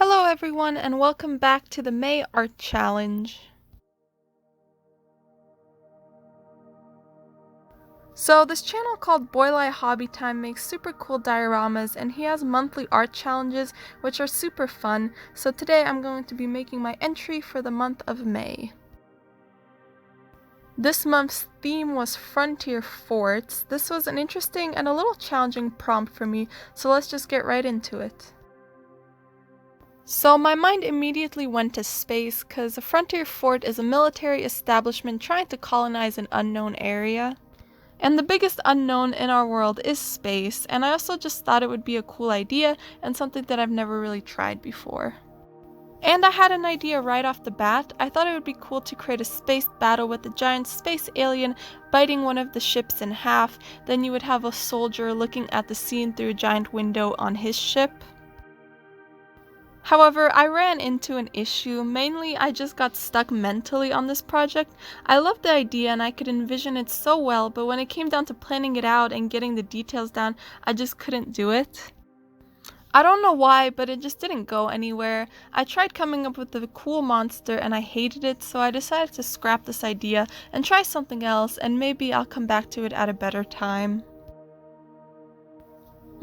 Hello everyone and welcome back to the May Art Challenge. So this channel called Boylai Hobby Time makes super cool dioramas and he has monthly art challenges which are super fun, so today I'm going to be making my entry for the month of May. This month's theme was Frontier Forts. This was an interesting and a little challenging prompt for me, so let's just get right into it. So my mind immediately went to space because a frontier fort is a military establishment trying to colonize an unknown area. And the biggest unknown in our world is space, and I also just thought it would be a cool idea and something that I've never really tried before. And I had an idea right off the bat. I thought it would be cool to create a space battle with a giant space alien biting one of the ships in half, then you would have a soldier looking at the scene through a giant window on his ship. However, I ran into an issue. Mainly, I just got stuck mentally on this project. I loved the idea and I could envision it so well, but when it came down to planning it out and getting the details down, I just couldn't do it. I don't know why, but it just didn't go anywhere. I tried coming up with a cool monster and I hated it, so I decided to scrap this idea and try something else, and maybe I'll come back to it at a better time.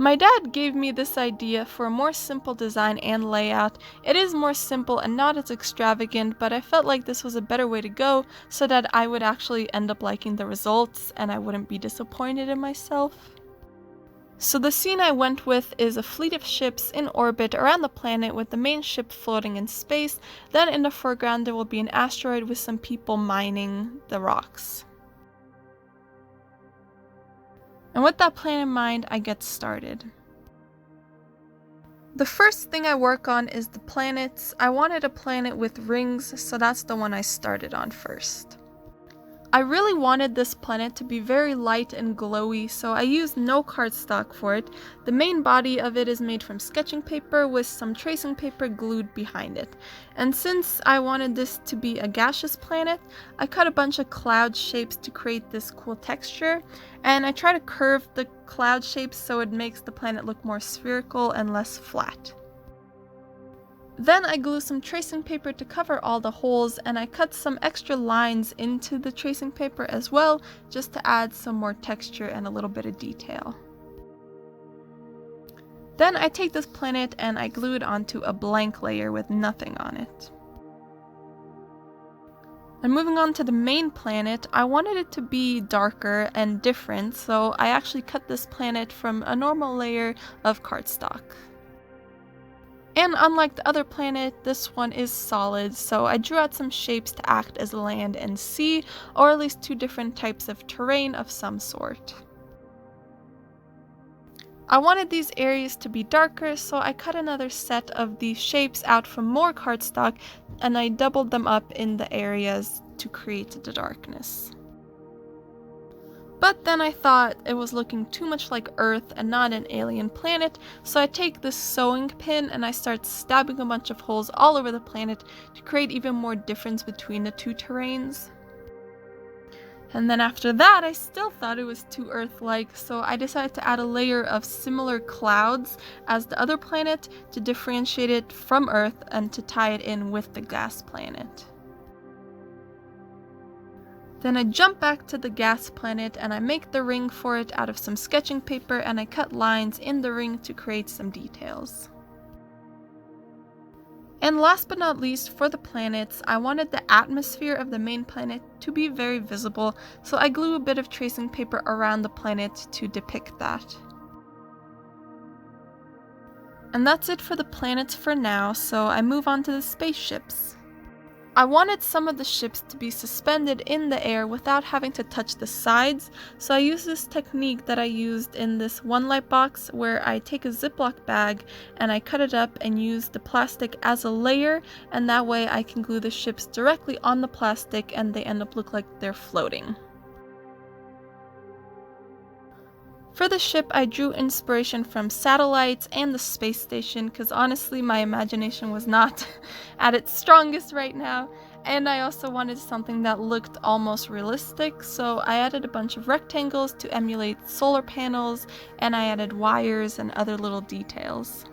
My dad gave me this idea for a more simple design and layout. It is more simple and not as extravagant, but I felt like this was a better way to go so that I would actually end up liking the results and I wouldn't be disappointed in myself. So the scene I went with is a fleet of ships in orbit around the planet with the main ship floating in space. Then in the foreground there will be an asteroid with some people mining the rocks. And with that plan in mind, I get started. The first thing I work on is the planets. I wanted a planet with rings, so that's the one I started on first. I really wanted this planet to be very light and glowy, so I used no cardstock for it. The main body of it is made from sketching paper with some tracing paper glued behind it. And since I wanted this to be a gaseous planet, I cut a bunch of cloud shapes to create this cool texture, and I try to curve the cloud shapes so it makes the planet look more spherical and less flat. Then I glue some tracing paper to cover all the holes, and I cut some extra lines into the tracing paper as well, just to add some more texture and a little bit of detail. Then I take this planet and I glue it onto a blank layer with nothing on it. And moving on to the main planet, I wanted it to be darker and different, so I actually cut this planet from a normal layer of cardstock. And unlike the other planet, this one is solid, so I drew out some shapes to act as land and sea, or at least two different types of terrain of some sort. I wanted these areas to be darker, so I cut another set of these shapes out from more cardstock, and I doubled them up in the areas to create the darkness. But then I thought it was looking too much like Earth and not an alien planet, so I take this sewing pin and I start stabbing a bunch of holes all over the planet to create even more difference between the two terrains. And then after that, I still thought it was too Earth-like, so I decided to add a layer of similar clouds as the other planet to differentiate it from Earth and to tie it in with the gas planet. Then I jump back to the gas planet and I make the ring for it out of some sketching paper, and I cut lines in the ring to create some details. And last but not least, for the planets, I wanted the atmosphere of the main planet to be very visible, so I glue a bit of tracing paper around the planet to depict that. And that's it for the planets for now, so I move on to the spaceships. I wanted some of the ships to be suspended in the air without having to touch the sides, so I used this technique that I used in this one lightbox where I take a Ziploc bag and I cut it up and use the plastic as a layer, and that way I can glue the ships directly on the plastic and they end up look like they're floating. For the ship, I drew inspiration from satellites and the space station because honestly my imagination was not at its strongest right now, and I also wanted something that looked almost realistic, so I added a bunch of rectangles to emulate solar panels, and I added wires and other little details.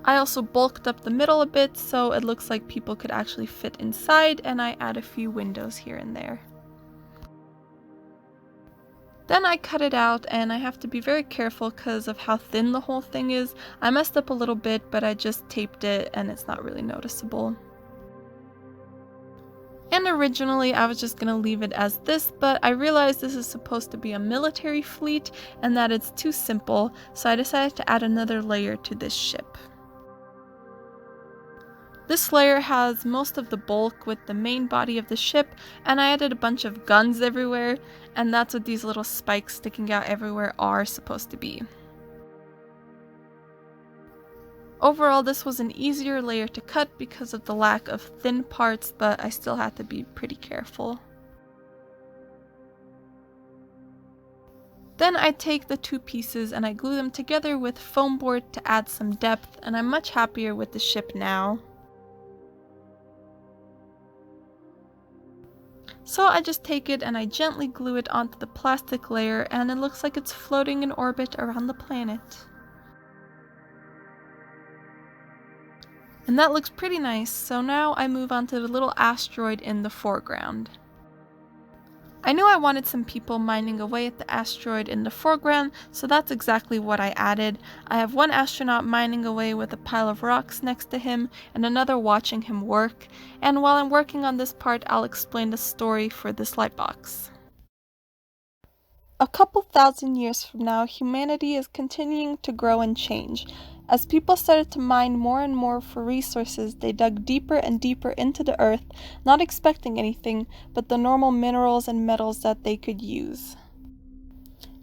I also bulked up the middle a bit so it looks like people could actually fit inside, and I add a few windows here and there. Then I cut it out, and I have to be very careful because of how thin the whole thing is. I messed up a little bit, but I just taped it and it's not really noticeable. And originally I was just gonna leave it as this, but I realized this is supposed to be a military fleet and that it's too simple, so I decided to add another layer to this ship. This layer has most of the bulk with the main body of the ship, and I added a bunch of guns everywhere, and that's what these little spikes sticking out everywhere are supposed to be. Overall, this was an easier layer to cut because of the lack of thin parts, but I still had to be pretty careful. Then I take the two pieces and I glue them together with foam board to add some depth, and I'm much happier with the ship now. So I just take it and I gently glue it onto the plastic layer, and it looks like it's floating in orbit around the planet. And that looks pretty nice, so now I move on to the little asteroid in the foreground. I knew I wanted some people mining away at the asteroid in the foreground, so that's exactly what I added. I have one astronaut mining away with a pile of rocks next to him, and another watching him work, and while I'm working on this part, I'll explain the story for this lightbox. A couple thousand years from now, humanity is continuing to grow and change. As people started to mine more and more for resources, they dug deeper and deeper into the earth, not expecting anything but the normal minerals and metals that they could use.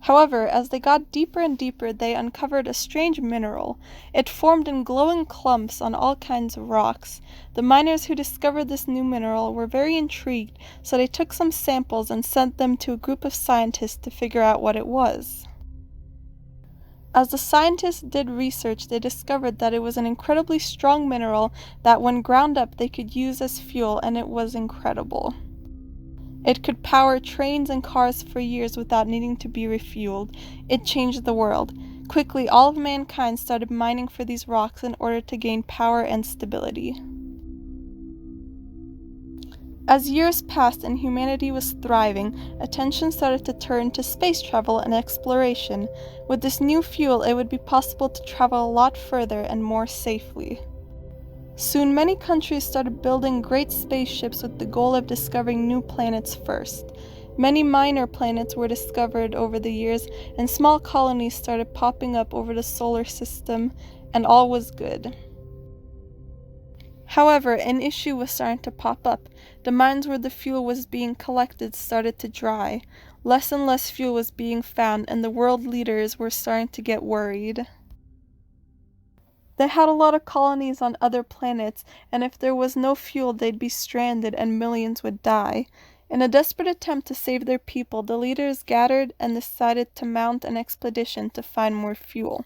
However, as they got deeper and deeper, they uncovered a strange mineral. It formed in glowing clumps on all kinds of rocks. The miners who discovered this new mineral were very intrigued, so they took some samples and sent them to a group of scientists to figure out what it was. As the scientists did research, they discovered that it was an incredibly strong mineral that when ground up they could use as fuel, and it was incredible. It could power trains and cars for years without needing to be refueled. It changed the world. Quickly, all of mankind started mining for these rocks in order to gain power and stability. As years passed and humanity was thriving, attention started to turn to space travel and exploration. With this new fuel, it would be possible to travel a lot further and more safely. Soon, many countries started building great spaceships with the goal of discovering new planets first. Many minor planets were discovered over the years, and small colonies started popping up over the solar system, and all was good. However, an issue was starting to pop up. The mines where the fuel was being collected started to dry. Less and less fuel was being found, and the world leaders were starting to get worried. They had a lot of colonies on other planets, and if there was no fuel, they'd be stranded and millions would die. In a desperate attempt to save their people, the leaders gathered and decided to mount an expedition to find more fuel.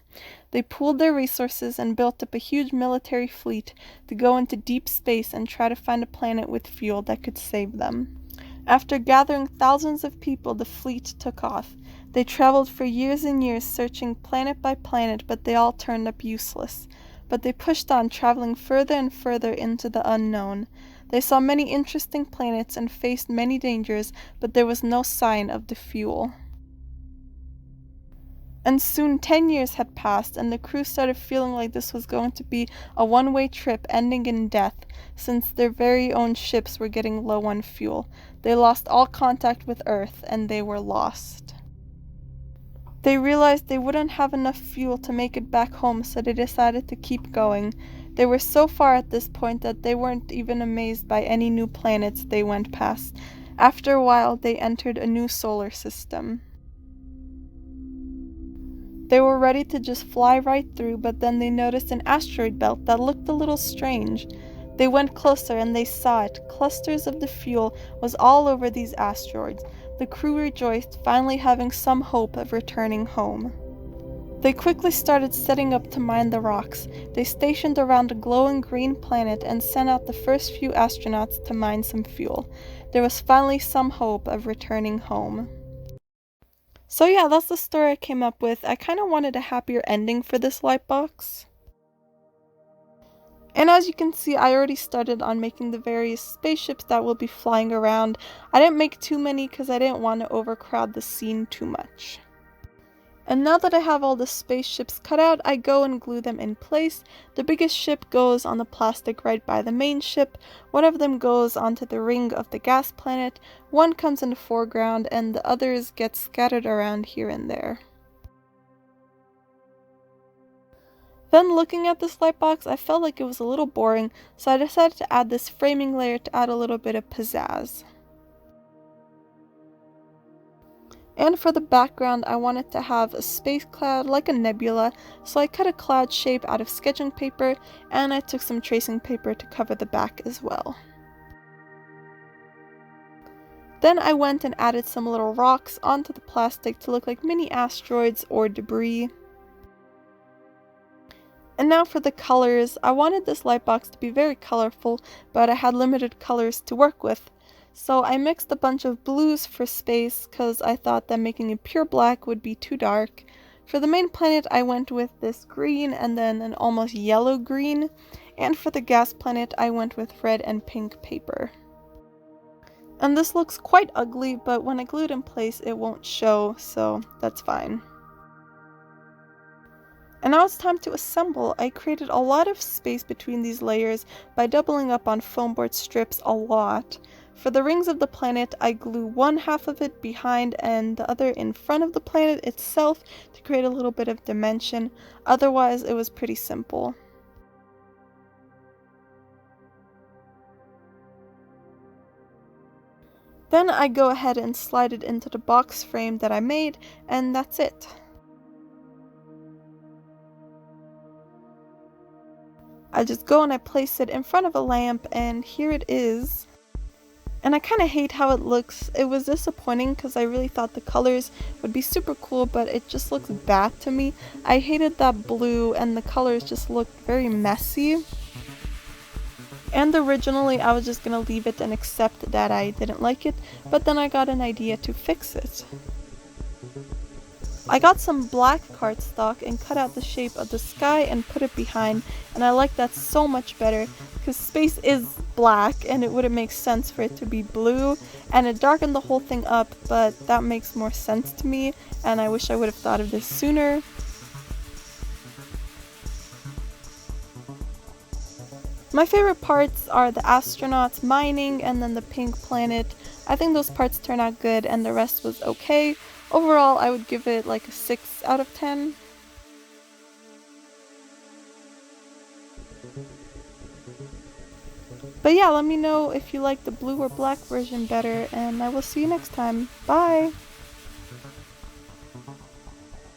They pooled their resources and built up a huge military fleet to go into deep space and try to find a planet with fuel that could save them. After gathering thousands of people, the fleet took off. They traveled for years and years, searching planet by planet, but they all turned up useless. But they pushed on, traveling further and further into the unknown. They saw many interesting planets and faced many dangers, but there was no sign of the fuel. And soon 10 years had passed, and the crew started feeling like this was going to be a one-way trip ending in death, since their very own ships were getting low on fuel. They lost all contact with Earth, and they were lost. They realized they wouldn't have enough fuel to make it back home, so they decided to keep going. They were so far at this point that they weren't even amazed by any new planets they went past. After a while, they entered a new solar system. They were ready to just fly right through, but then they noticed an asteroid belt that looked a little strange. They went closer and they saw it. Clusters of the fuel was all over these asteroids. The crew rejoiced, finally having some hope of returning home. They quickly started setting up to mine the rocks. They stationed around a glowing green planet and sent out the first few astronauts to mine some fuel. There was finally some hope of returning home. So yeah, that's the story I came up with. I kind of wanted a happier ending for this lightbox. And as you can see, I already started on making the various spaceships that will be flying around. I didn't make too many because I didn't want to overcrowd the scene too much. And now that I have all the spaceships cut out, I go and glue them in place. The biggest ship goes on the plastic right by the main ship, one of them goes onto the ring of the gas planet, one comes in the foreground, and the others get scattered around here and there. Then looking at this lightbox, I felt like it was a little boring, so I decided to add this framing layer to add a little bit of pizzazz. And for the background, I wanted to have a space cloud like a nebula, so I cut a cloud shape out of sketching paper, and I took some tracing paper to cover the back as well. Then I went and added some little rocks onto the plastic to look like mini asteroids or debris. And now for the colors, I wanted this lightbox to be very colorful, but I had limited colors to work with. So I mixed a bunch of blues for space because I thought that making it pure black would be too dark. For the main planet I went with this green and then an almost yellow green, and for the gas planet I went with red and pink paper. And this looks quite ugly, but when I glue it in place it won't show, so that's fine. And now it's time to assemble. I created a lot of space between these layers by doubling up on foam board strips a lot. For the rings of the planet, I glue one half of it behind and the other in front of the planet itself to create a little bit of dimension. Otherwise, it was pretty simple. Then I go ahead and slide it into the box frame that I made, and that's it. I just go and I place it in front of a lamp, and here it is. And I kind of hate how it looks. It was disappointing because I really thought the colors would be super cool, but it just looks bad to me. I hated that blue and the colors just looked very messy. And originally I was just gonna leave it and accept that I didn't like it, but then I got an idea to fix it. I got some black cardstock and cut out the shape of the sky and put it behind, and I like that so much better because space is black and it wouldn't make sense for it to be blue, and it darkened the whole thing up, but that makes more sense to me and I wish I would have thought of this sooner. My favorite parts are the astronauts mining and then the pink planet. I think those parts turned out good and the rest was okay. Overall, I would give it like a 6 out of 10. But yeah, let me know if you like the blue or black version better, and I will see you next time. Bye!